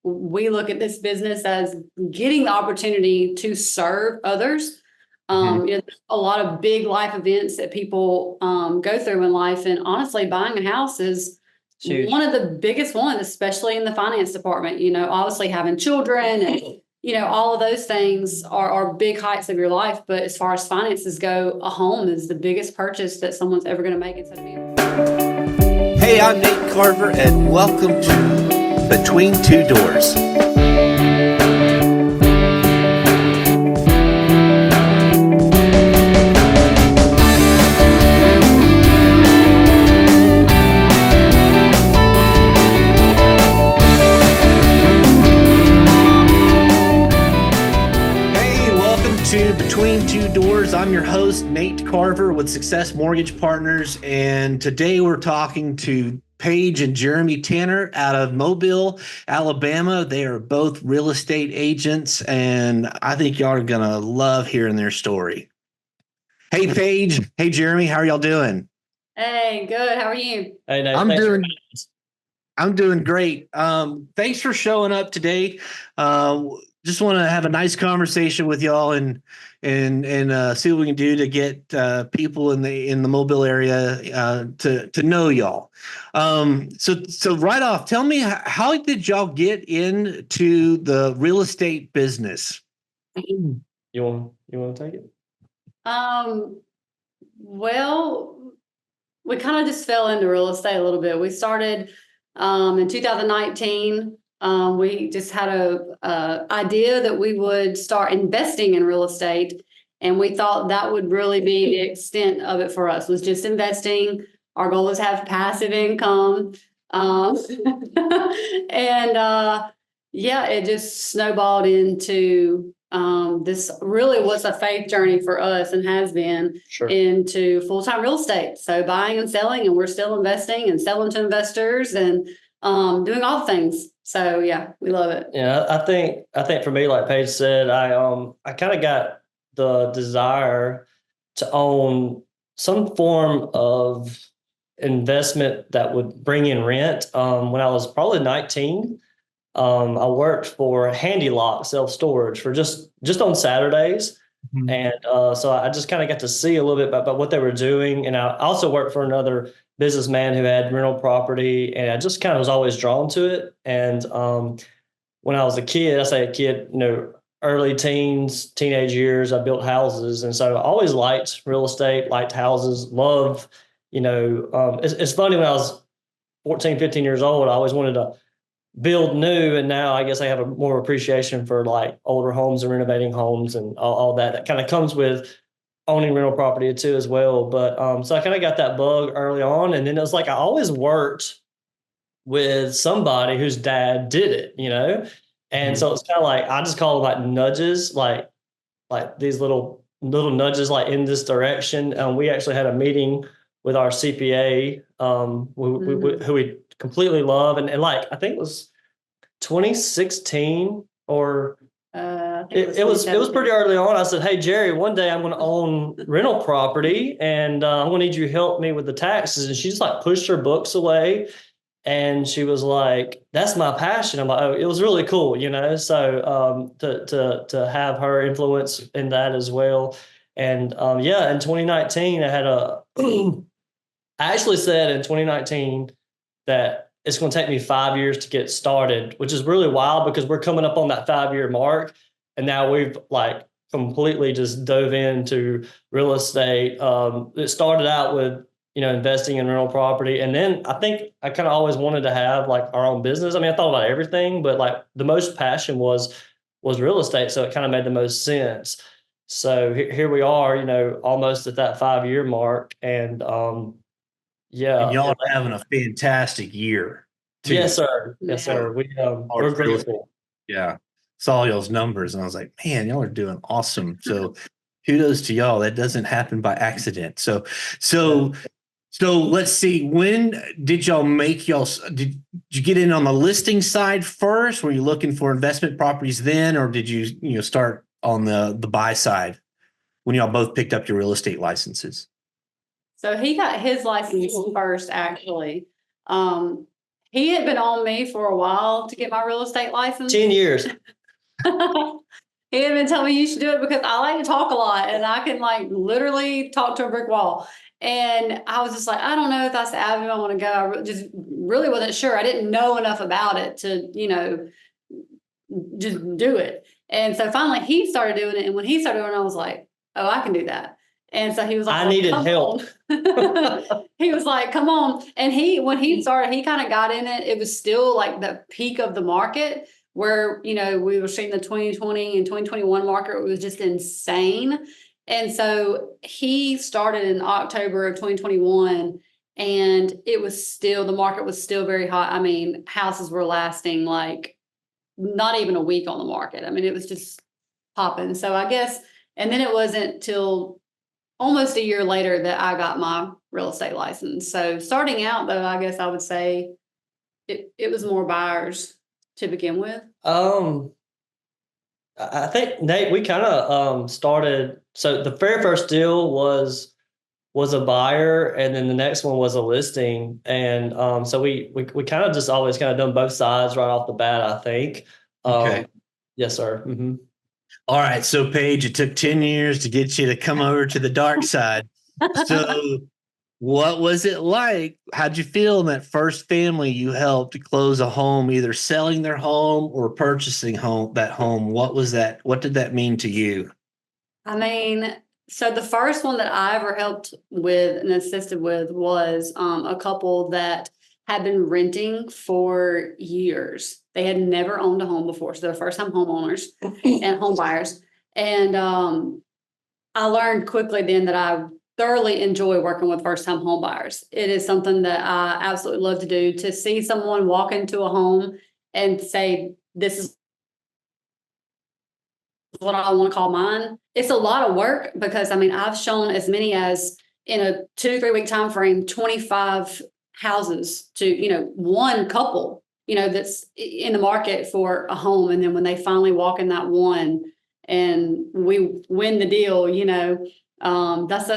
we look at this business as getting the opportunity to serve others. A lot of big life events that people go through in life. And honestly, buying a house is Huge. one of the biggest ones, especially in the finance department. Obviously having children and, all of those things are big heights of your life. But as far as finances go, a home is the biggest purchase that someone's ever going to make instead of being. Hey, I'm Nate Carver, and welcome to Between Two Doors. Between Two Doors. I'm your host, Nate Carver with Success Mortgage Partners, and today we're talking to Paige and Jeremy Tanner out of Mobile, Alabama. They are both real estate agents, and I think y'all are going to love hearing their story. Hey, Paige. Hey, Jeremy. How are y'all doing? Hey, good. How are you? Hey, Nate, I'm doing great. Thanks for showing up today. Just want to have a nice conversation with y'all and see what we can do to get people in the Mobile area to know y'all. So right off, tell me, how did y'all get into the real estate business? You want to take it? Well, we kind of just fell into real estate a little bit. We started in 2019. We just had a idea that we would start investing in real estate, and we thought that would really be the extent of it for us, was just investing. Our goal is to have passive income. It just snowballed into this really was a faith journey for us and has been into full-time real estate. So buying and selling, and we're still investing and selling to investors and doing all the things. So yeah, we love it. Yeah, I think for me, like Paige said, I kind of got the desire to own some form of investment that would bring in rent. When I was probably 19, I worked for Handy Lock self-storage for just on Saturdays. Mm-hmm. And so I just kind of got to see a little bit about what they were doing. And I also worked for another businessman who had rental property, and I just kind of was always drawn to it. And when I was a kid, I say a kid, early teens, teenage years, I built houses. And so I always liked real estate, liked houses, loved, it's funny, when I was 14, 15 years old, I always wanted to build new. And now I guess I have a more appreciation for like older homes and renovating homes and all that kind of comes with owning rental property too as well. But so I kind of got that bug early on. And then it was like I always worked with somebody whose dad did it, And so it's kind of like I just call them like nudges, like these little nudges like in this direction. We actually had a meeting with our CPA, who we completely love. And like I think it was 2016 or it was pretty early on. I said, "Hey, Jerry, one day I'm going to own rental property, and I'm going to need you to help me with the taxes." And she just like pushed her books away, and she was like, "That's my passion." I'm like, "Oh, it was really cool, So to have her influence in that as well, and in 2019 I had I actually said in 2019 that it's going to take me 5 years to get started, which is really wild because we're coming up on that 5-year mark. And now we've like completely just dove into real estate. It started out with, investing in rental property. And then I think I kind of always wanted to have like our own business. I mean, I thought about everything, but like the most passion was real estate. So it kind of made the most sense. So here we are, almost at that 5-year mark. And And y'all are having a fantastic year, too. Yes, sir. Yes, sir. We're grateful. Yeah. Saw y'all's numbers and I was like, man, y'all are doing awesome. So kudos to y'all. That doesn't happen by accident. So let's see. When did y'all did you get in on the listing side first? Were you looking for investment properties then, or did you start on the buy side when y'all both picked up your real estate licenses? So he got his license first, actually. he had been on me for a while to get my real estate license. 10 years. He had been telling me you should do it because I like to talk a lot and I can like literally talk to a brick wall. And I was just like, I don't know if that's the avenue I want to go. Just really wasn't sure. I didn't know enough about it to, just do it. And so finally he started doing it. And when he started doing it, I was like, oh, I can do that. And so he was like, I needed come help. on. He was like, come on. And when he started, he kind of got in it. It was still like the peak of the market where, we were seeing the 2020 and 2021 market. It was just insane. And so he started in October of 2021 and the market was still very hot. I mean, houses were lasting like not even a week on the market. I mean, it was just popping. So I guess, and then it wasn't till almost a year later that I got my real estate license. So starting out though, I guess I would say it was more buyers to begin with. I think, Nate, we kind of started. So the very first deal was a buyer, and then the next one was a listing. And so we kind of just always kind of done both sides right off the bat, I think. Okay. Yes, sir. Mm-hmm. All right. So Paige, it took 10 years to get you to come over to the dark side. So what was it like? How'd you feel in that first family you helped to close a home, either selling their home or purchasing that home? What was that? What did that mean to you? I mean, so the first one that I ever helped with and assisted with was a couple that had been renting for years. They had never owned a home before. So they're first time homeowners and home buyers. And I learned quickly then that I thoroughly enjoy working with first time home buyers. It is something that I absolutely love to do, to see someone walk into a home and say, this is what I want to call mine. It's a lot of work because I've shown as many as in a 2-3 week time frame, 25 houses to, one couple, that's in the market for a home. And then when they finally walk in that one and we win the deal, that's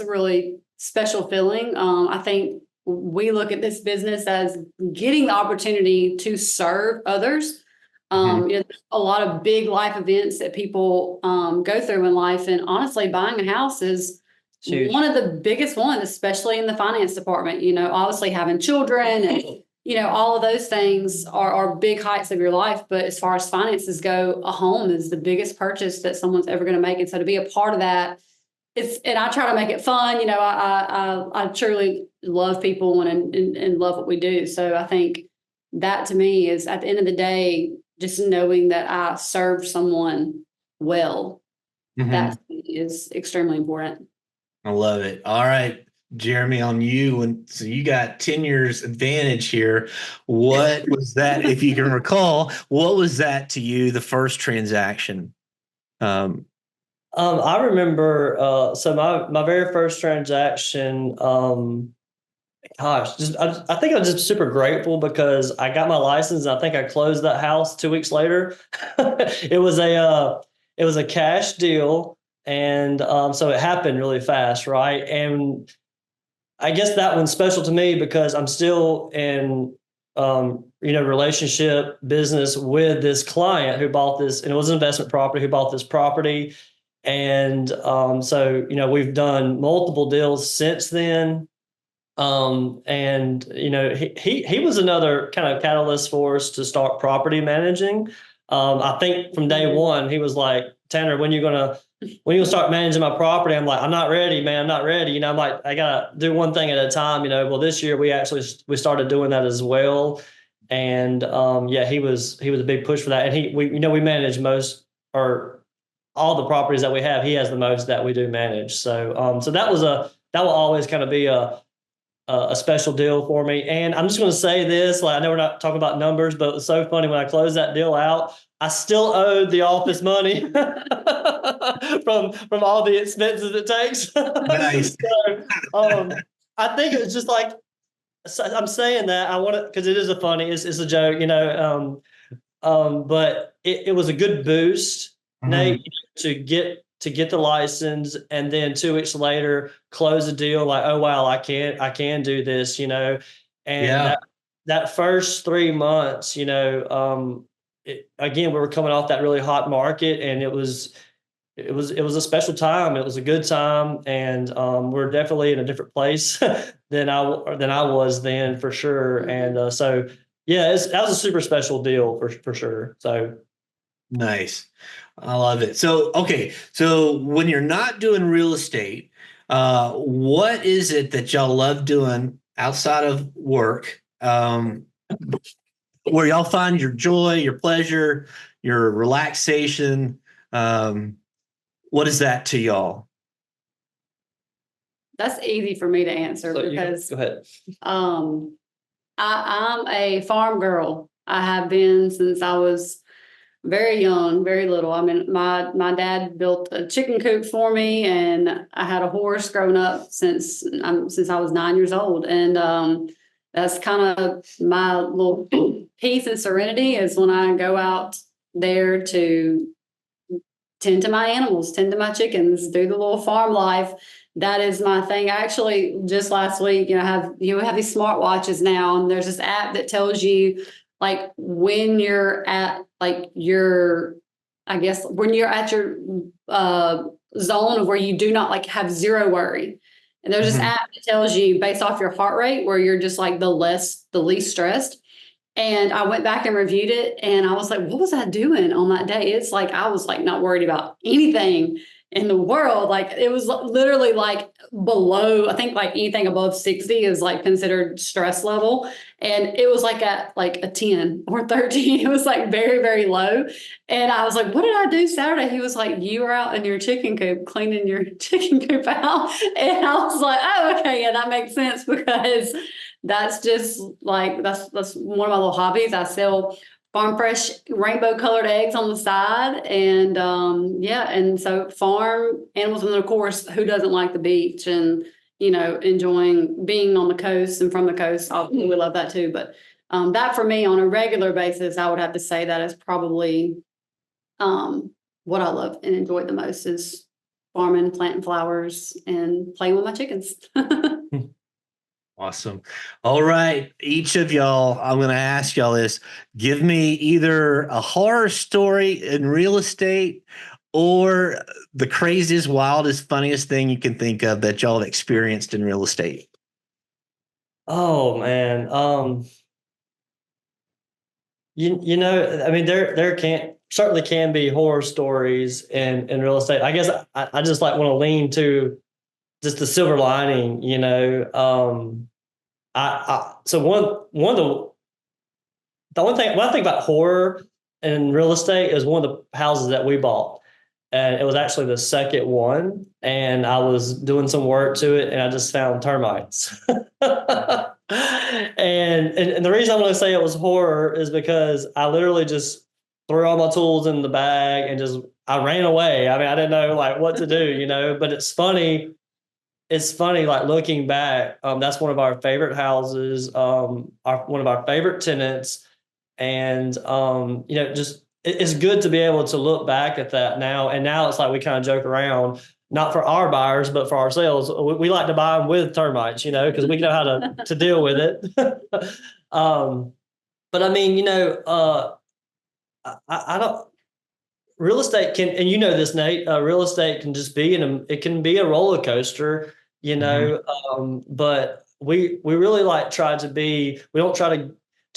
a really special feeling. I think we look at this business as getting the opportunity to serve others. A lot of big life events that people go through in life, and honestly, buying a house is Huge. one of the biggest ones, especially in the finance department. Obviously having children and all of those things are big heights of your life. But as far as finances go, a home is the biggest purchase that someone's ever going to make, and so to be a part of that, and I try to make it fun. I truly love people and love what we do. So I think that to me is, at the end of the day, just knowing that I served someone well, that is extremely important. I love it. All right, Jeremy, on you. So you got 10 years advantage here. What was that, if you can recall, what was that to you, the first transaction? I remember, so my very first transaction, I think I was just super grateful because I got my license. And I think I closed that house 2 weeks later. It was a cash deal. And so it happened really fast, right? And I guess that one's special to me because I'm still in, relationship business with this client who bought this, and it was an investment property, who bought this property. And so, we've done multiple deals since then. And he was another kind of catalyst for us to start property managing. I think from day one, he was like, Tanner, when you gonna start managing my property? I'm like, I'm not ready, man. I'm not ready. I'm like, I gotta do one thing at a time. Well, this year we started doing that as well. And he was a big push for that. And we manage most, or all the properties that we have. He has the most that we do manage. So so that will always kind of be a special deal for me. And I'm just going to say this, like, I know we're not talking about numbers, but it was so funny when I closed that deal out, I still owed the office money from all the expenses it takes. Nice. So, I think it was just like, I'm saying that I want to, because it is it's a joke, but it was a good boost, Nate, to get the license, and then 2 weeks later close the deal like, oh wow, I can do this, and that first 3 months, again, we were coming off that really hot market, and it was a special time. It was a good time, and we're definitely in a different place than I was then, for sure. And so yeah, that was a super special deal for sure. So Nice. I love it. So, okay. So when you're not doing real estate, what is it that y'all love doing outside of work? Where y'all find your joy, your pleasure, your relaxation? What is that to y'all? That's easy for me to answer so because go ahead. I'm a farm girl. I have been since I was very young, very little. I mean, my dad built a chicken coop for me, and I had a horse growing up since I was 9 years old, and that's kind of my little peace and serenity is when I go out there to tend to my animals, tend to my chickens, do the little farm life. That is my thing. Actually, just last week, we have these smartwatches now, and there's this app that tells you like when you're at like when you're at your zone of where you do not like have zero worry. And there's this app that tells you based off your heart rate where you're just like the least stressed. And I went back and reviewed it, and I was like, what was I doing on that day? It's like I was like not worried about anything in the world. Like it was literally like below, I think like anything above 60 is like considered stress level. And it was like at like a 10 or 13. It was like very, very low. And I was like, what did I do Saturday? He was like, you were out in your chicken coop cleaning your chicken coop out. And I was like, oh, okay. Yeah, that makes sense because that's just like, that's one of my little hobbies. I sell farm fresh rainbow colored eggs on the side. And and so farm animals, and then of course, who doesn't like the beach and, enjoying being on the coast and from the coast. We love that too. But that for me on a regular basis, I would have to say that is probably what I love and enjoy the most is farming, planting flowers, and playing with my chickens. Awesome. All right. Each of y'all, I'm going to ask y'all this. Give me either a horror story in real estate or the craziest, wildest, funniest thing you can think of that y'all have experienced in real estate. Oh man. I mean, there certainly can be horror stories in real estate. I guess I just like want to lean to just the silver lining, so one of the one thing when I think about horror in real estate is one of the houses that we bought. And it was actually the second one. And I was doing some work to it, and I just found termites. And the reason I'm going to say it was horror is because I literally just threw all my tools in the bag and I ran away. I mean, I didn't know like what to do, but it's funny. It's funny, like looking back, that's one of our favorite houses, one of our favorite tenants. And, it's good to be able to look back at that now. And now it's like we kind of joke around, not for our buyers, but for ourselves. We like to buy them with termites, because we know how to deal with it. But I mean, I don't, real estate can, and this, Nate, real estate can just be it can be a roller coaster, but we really like we don't try to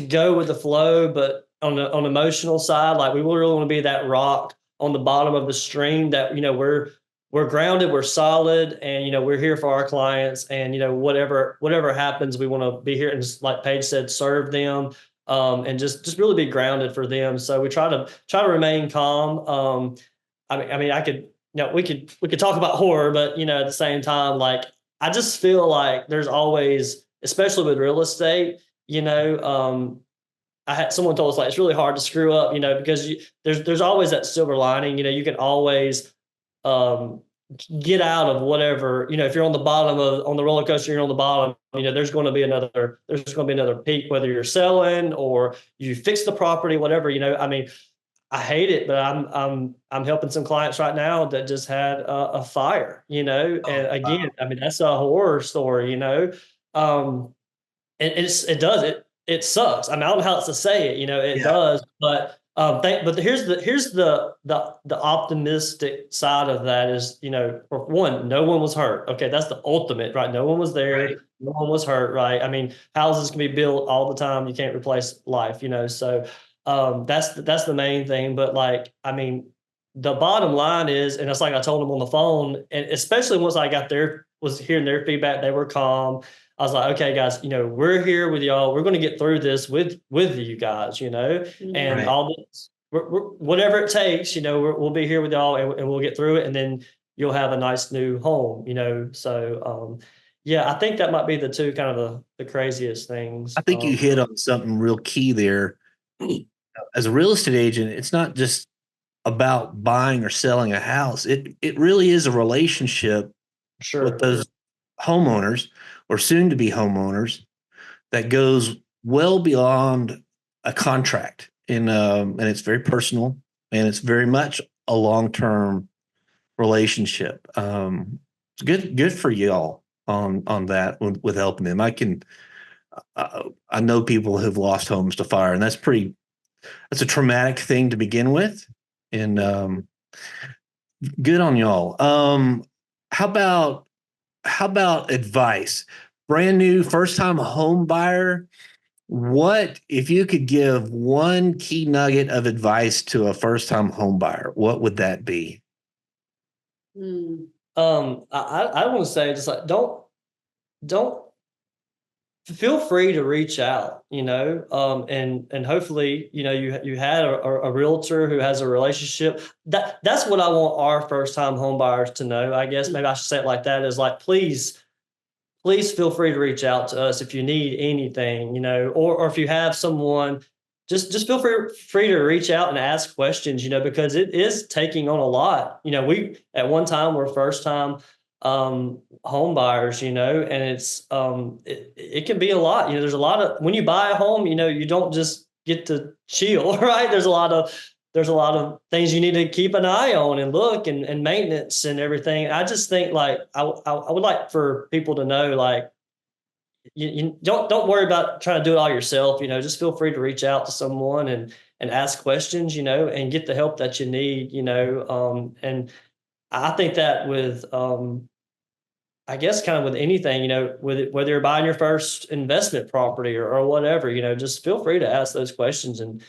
go with the flow, but on the emotional side, like we really want to be that rock on the bottom of the stream that, we're grounded, we're solid, and, we're here for our clients, and, whatever happens, we want to be here and just like Paige said, serve them. And just really be grounded for them. So we try to remain calm. I mean, we could talk about horror, but at the same time, like I just feel like there's always, especially with real estate, I had someone told us like it's really hard to screw up, because there's always that silver lining. You can always get out of whatever, if you're on the bottom on the roller coaster, you're on the bottom, there's going to be another peak, whether you're selling or you fix the property, whatever, I mean, I hate it, but I'm helping some clients right now that just had a fire, and again, wow. I mean, that's a horror story, it does it. it sucks. I mean, I don't know how else to say it, it does, but here's the optimistic side of that is, for one, no one was hurt. Okay. That's the ultimate, right? No one was there. Right. No one was hurt. Right. I mean, houses can be built all the time. You can't replace life, so, that's the main thing. But like, I mean, the bottom line is, and it's like I told them on the phone, and especially once I was hearing their feedback, they were calm. I was like, okay, guys, we're here with y'all. We're going to get through this with you guys, and Right. all this, whatever it takes, we'll be here with y'all, and we'll get through it, and then you'll have a nice new home, So, yeah, I think that might be the two kind of the craziest things. I think you hit on something real key there. As a real estate agent, it's not just about buying or selling a house. It really is a relationship Sure. with those homeowners or soon to be homeowners that goes well beyond a contract. And it's very personal, and it's very much a long-term relationship. It's good for y'all on that with helping them. I know people who've lost homes to fire, and that's a traumatic thing to begin with. And good on y'all. How about advice? Brand new, first time home buyer. What if you could give one key nugget of advice to a first time home buyer? What would that be? I want to say, just like, don't feel free to reach out, and hopefully, you had a realtor who has a relationship. That's what I want our first time home buyers to know. I guess maybe I should say it like that, is like, please feel free to reach out to us if you need anything, or if you have someone, just feel free to reach out and ask questions, because it is taking on a lot. We at one time were first time home buyers, and it's it can be a lot. There's a lot of, when you buy a home, you don't just get to chill, right? There's a lot of things you need to keep an eye on and look and maintenance and everything. I just think, like, I would like for people to know, like, you don't worry about trying to do it all yourself. Just feel free to reach out to someone and ask questions, and get the help that you need, and I think that with, I guess, kind of with anything, whether you're buying your first investment property or whatever, just feel free to ask those questions and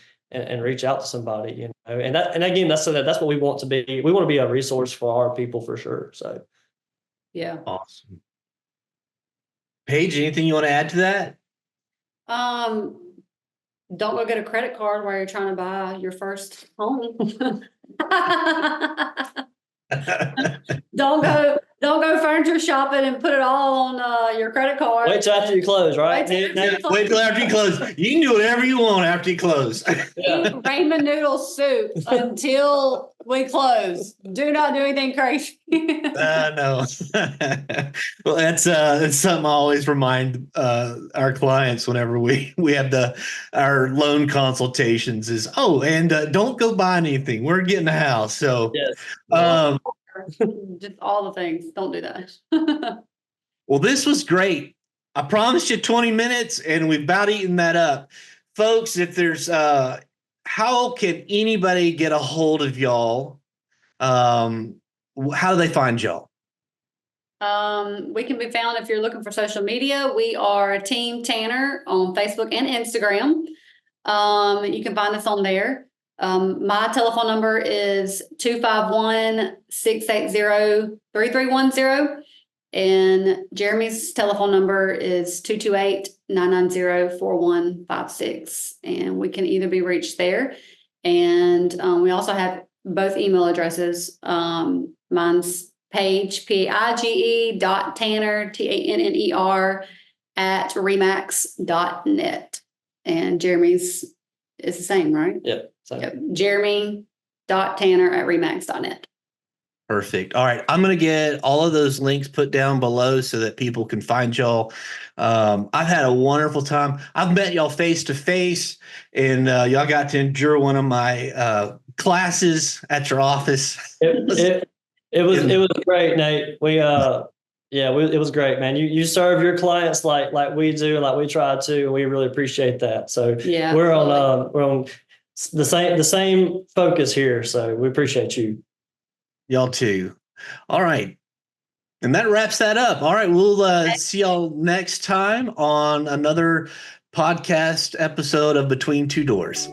reach out to somebody, and again, that's what we want to be. We want to be a resource for our people, for sure. So, Yeah. Awesome. Paige, anything you want to add to that? Don't go get a credit card while you're trying to buy your first home. Don't go furniture shopping and put it all on your credit card. wait till after you close, right? Wait till after you close. You can do whatever you want after you close. Eat ramen noodle soup until we close. Do not do anything crazy. No. Well, that's something I always remind our clients whenever we have our loan consultations is, and don't go buy anything. We're getting a house. So yes. Just all the things. Don't do that. Well, this was great. I promised you 20 minutes, and we've about eaten that up. Folks, if there's how can anybody get a hold of y'all? How do they find y'all? We can be found if you're looking for social media. We are Team Tanner on Facebook and Instagram. You can find us on there. My telephone number is 251-680-3310. And Jeremy's telephone number is 228-990-4156. And we can either be reached there. And we also have both email addresses. Mine's Paige, Paige .Tanner, TANNER @remax.net. And Jeremy's is the same, right? Yep. Jeremy.Tanner @remax.net. Perfect. All right. I'm going to get all of those links put down below so that people can find y'all. I've had a wonderful time. I've met y'all face to face, and y'all got to endure one of my classes at your office. It was great, Nate. Yeah, it was great, man. You serve your clients like we do, like we try to, and we really appreciate that. So Yeah, we're absolutely. on the same focus here. So we appreciate you. Y'all too. All right. And that wraps that up. All right. We'll see y'all next time on another podcast episode of Between Two Doors.